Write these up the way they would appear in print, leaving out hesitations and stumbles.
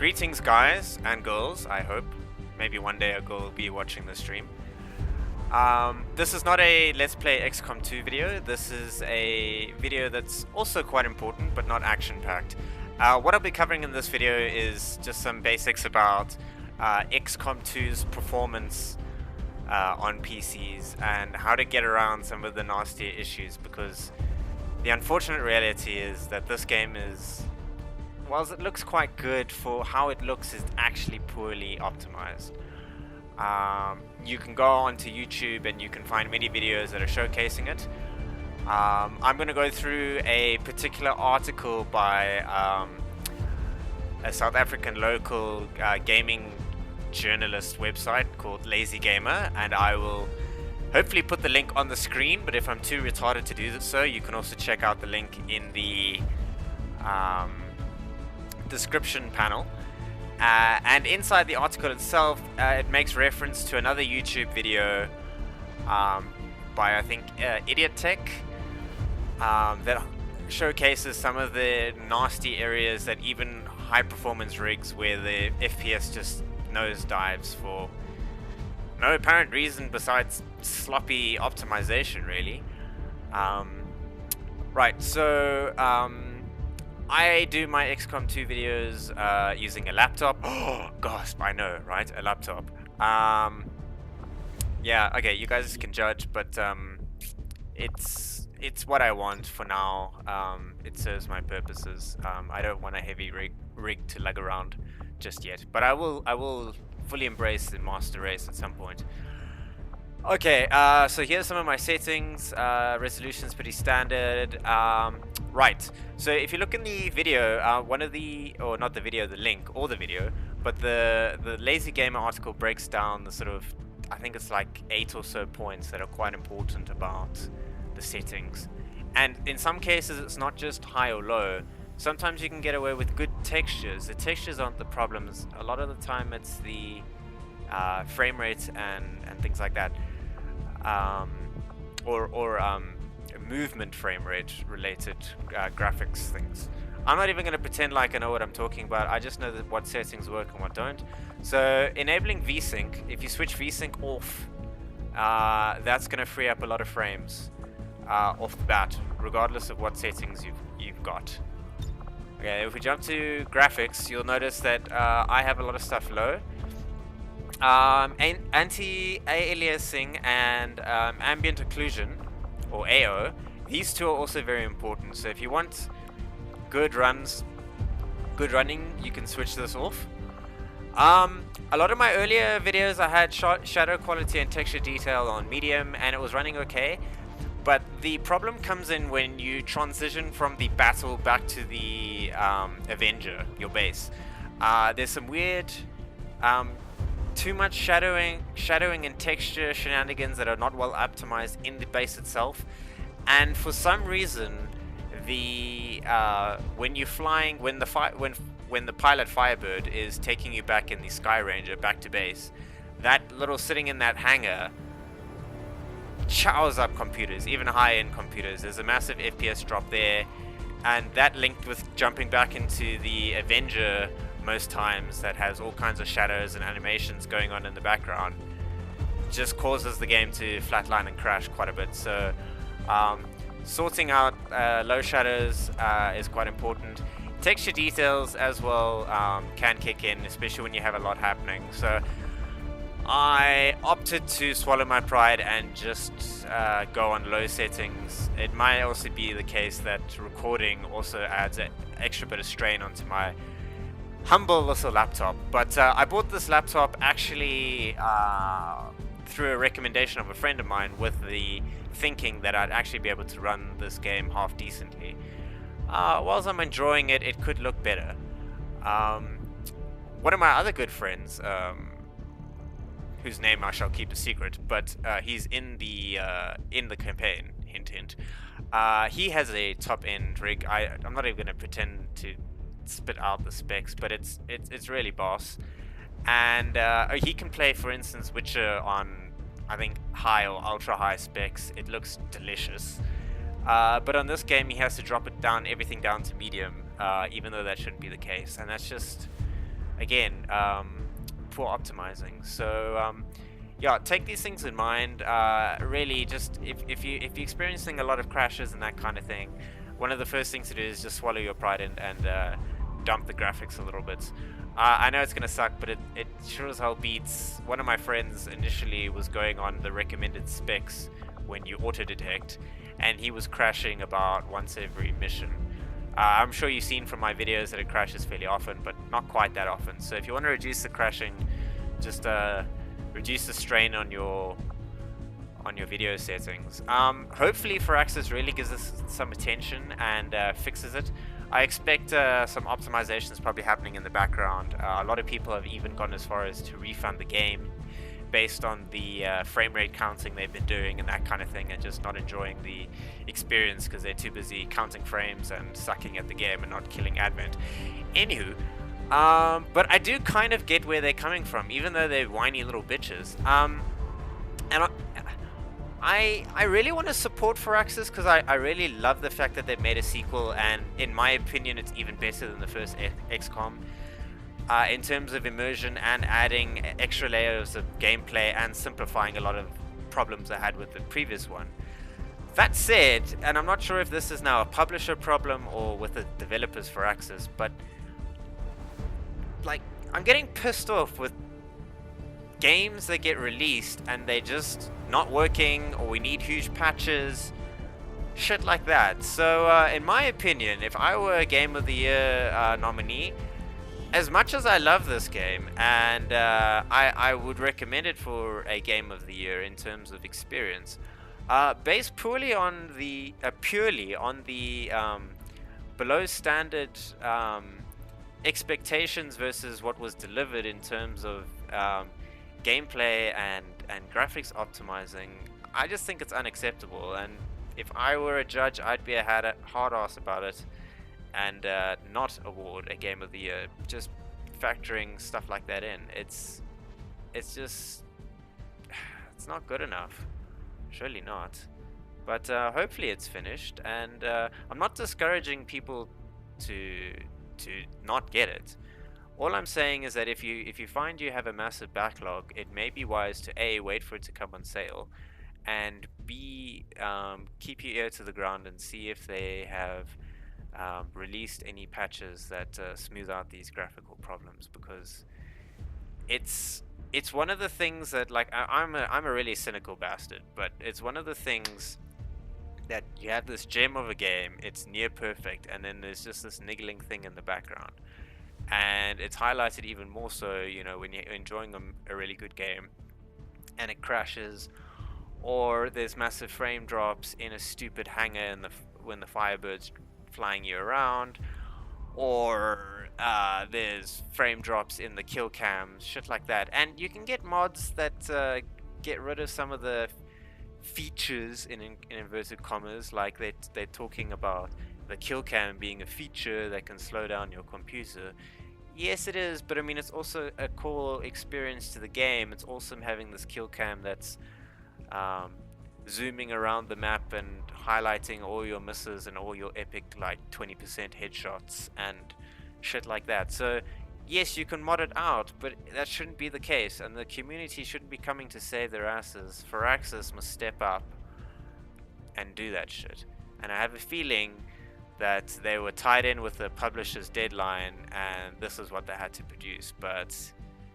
Greetings, guys and girls, I hope. Maybe one day a girl will be watching the stream. This is not a Let's Play XCOM2 video. This is a video that's also quite important, but not action-packed. What I'll be covering in this video is just some basics about XCOM2's performance on PCs and how to get around some of the nastier issues, because the unfortunate reality is that this game is, whilst it looks quite good for how it looks, is actually poorly optimized. You can go onto YouTube and you can find many videos that are showcasing it. I'm going to go through a particular article by a South African local gaming journalist website called Lazy Gamer, and I will hopefully put the link on the screen, but if I'm too retarded to do so, you can also check out the link in the description panel. And inside the article itself, it makes reference to another YouTube video by, I think, Idiotech that showcases some of the nasty areas that even high performance rigs where the FPS just nosedives for no apparent reason besides sloppy optimization, really. Right, so I do my XCOM2 videos using a laptop. Oh, gasp, I know, right? A laptop. Yeah, okay, you guys can judge, but it's what I want for now. It serves my purposes. I don't want a heavy rig to lug around just yet, but I will fully embrace the master race at some point. Okay, so here's some of my settings. Resolution's pretty standard. Right, so if you look in the video, one of the, or not the video, the link, or the video, but the Lazy Gamer article breaks down the sort of, I think it's like 8 or so points that are quite important about the settings. And in some cases, it's not just high or low. Sometimes you can get away with good textures. The textures aren't the problems. A lot of the time, it's the frame rate and things like that. Or movement frame rate related graphics things. I'm not even going to pretend like I know what I'm talking about. I just know that what settings work and what don't. So enabling VSync, if you switch VSync off, that's going to free up a lot of frames off the bat, regardless of what settings you've got. Okay, if we jump to graphics, you'll notice that I have a lot of stuff low. Anti-aliasing and ambient occlusion, or AO, these two are also very important. So if you want good running, you can switch this off. A lot of my earlier videos I had shadow quality and texture detail on medium, and it was running okay. But the problem comes in when you transition from the battle back to the Avenger, your base. There's some weird too much shadowing and texture shenanigans that are not well optimized in the base itself, and for some reason the when the pilot Firebird is taking you back in the Sky Ranger back to base, that little sitting in that hangar chows up computers, even high-end computers. There's a massive FPS drop there, and that linked with jumping back into the Avenger most times, that has all kinds of shadows and animations going on in the background, just causes the game to flatline and crash quite a bit. So sorting out low shadows is quite important. Texture details as well can kick in, especially when you have a lot happening. So I opted to swallow my pride and just go on low settings. It might also be the case that recording also adds an extra bit of strain onto my humble little laptop. But I bought this laptop actually through a recommendation of a friend of mine, with the thinking that I'd actually be able to run this game half decently. Whilst I'm enjoying it, it could look better. One of my other good friends, whose name I shall keep a secret, but he's in the campaign, hint hint. He has a top-end rig. I'm not even going to pretend to spit out the specs, but it's really boss. And he can play, for instance, Witcher on, I think, high or ultra high specs. It looks delicious. But on this game, he has to drop everything down to medium, even though that shouldn't be the case. And that's just again, poor optimizing. So yeah, take these things in mind. Really, just if you're experiencing a lot of crashes and that kind of thing, one of the first things to do is just swallow your pride and dump the graphics a little bit. I know it's gonna suck, but it sure as hell beats. One of my friends initially was going on the recommended specs when you auto detect, and he was crashing about once every mission. I'm sure you've seen from my videos that it crashes fairly often, but not quite that often. So if you want to reduce the crashing, just reduce the strain on your video settings. Hopefully Firaxis really gives us some attention and fixes it. I expect some optimizations probably happening in the background. A lot of people have even gone as far as to refund the game based on the frame rate counting they've been doing and that kind of thing, and just not enjoying the experience because they're too busy counting frames and sucking at the game and not killing Advent. Anywho, but I do kind of get where they're coming from, even though they're whiny little bitches. And I really want to support Firaxis because I really love the fact that they've made a sequel, and in my opinion it's even better than the first XCOM in terms of immersion and adding extra layers of gameplay and simplifying a lot of problems I had with the previous one. That said, and I'm not sure if this is now a publisher problem or with the developers Firaxis, but like, I'm getting pissed off with games that get released and they just not working, or we need huge patches, shit like that. So in my opinion, if I were a Game of the Year nominee, as much as I love this game and I would recommend it for a Game of the Year in terms of experience, based purely on the below standard expectations versus what was delivered in terms of gameplay and graphics optimizing, I just think it's unacceptable. And if I were a judge, I'd be a hard ass about it and not award a Game of the Year, just factoring stuff like that in. It's just, it's not good enough. Surely not. But hopefully it's finished, and I'm not discouraging people to not get it. All I'm saying is that if you find you have a massive backlog, it may be wise to A, wait for it to come on sale, and B, keep your ear to the ground and see if they have released any patches that smooth out these graphical problems, because it's one of the things that, like, I'm a really cynical bastard, but it's one of the things that you have this gem of a game, it's near perfect, and then there's just this niggling thing in the background. And it's highlighted even more so, you know, when you're enjoying a really good game and it crashes, or there's massive frame drops in a stupid hangar when the Firebird's flying you around, or there's frame drops in the kill cams, shit like that. And you can get mods that get rid of some of the features in inverted commas, like they're talking about the kill cam being a feature that can slow down your computer. Yes, it is, but I mean, it's also a cool experience to the game. It's awesome having this kill cam that's zooming around the map and highlighting all your misses and all your epic, like, 20% headshots and shit like that. So yes, you can mod it out, but that shouldn't be the case, and the community shouldn't be coming to save their asses. Firaxis must step up and do that shit. And I have a feeling that they were tied in with the publisher's deadline, and this is what they had to produce. But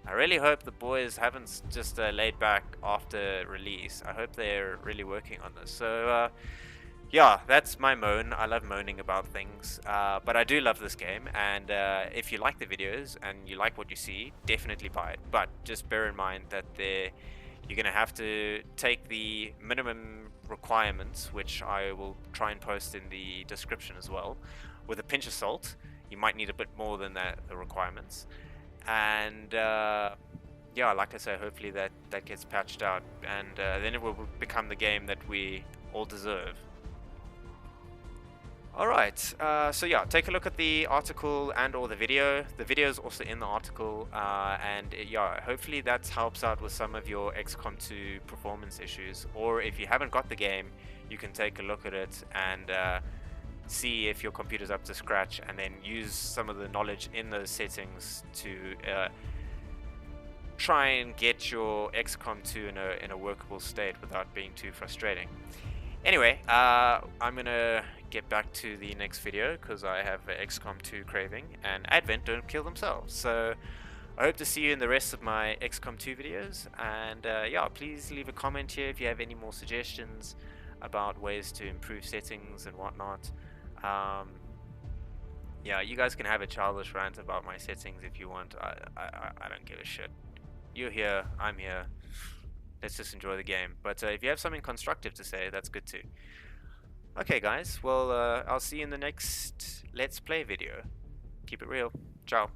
I really hope the boys haven't just laid back after release. I hope they're really working on this. So yeah, that's my moan. I love moaning about things, but I do love this game, and if you like the videos and you like what you see, definitely buy it. But just bear in mind that you're gonna have to take the minimum requirements, which I will try and post in the description as well, with a pinch of salt. You might need a bit more than that, the requirements. And yeah, like I say, hopefully that gets patched out, and then it will become the game that we all deserve. Alright, so yeah, take a look at the article and or the video. The video is also in the article, and yeah, hopefully that helps out with some of your XCOM2 performance issues. Or if you haven't got the game, you can take a look at it and see if your computer's up to scratch, and then use some of the knowledge in those settings to try and get your XCOM2 in a workable state without being too frustrating. Anyway, I'm gonna get back to the next video because I have a XCOM2 craving, and Advent don't kill themselves. So I hope to see you in the rest of my XCOM2 videos, and yeah, please leave a comment here if you have any more suggestions about ways to improve settings and whatnot. Yeah, you guys can have a childish rant about my settings if you want. I don't give a shit. You're here, I'm here. Let's just enjoy the game. But if you have something constructive to say, that's good too. Okay guys, well I'll see you in the next Let's Play video. Keep it real. Ciao.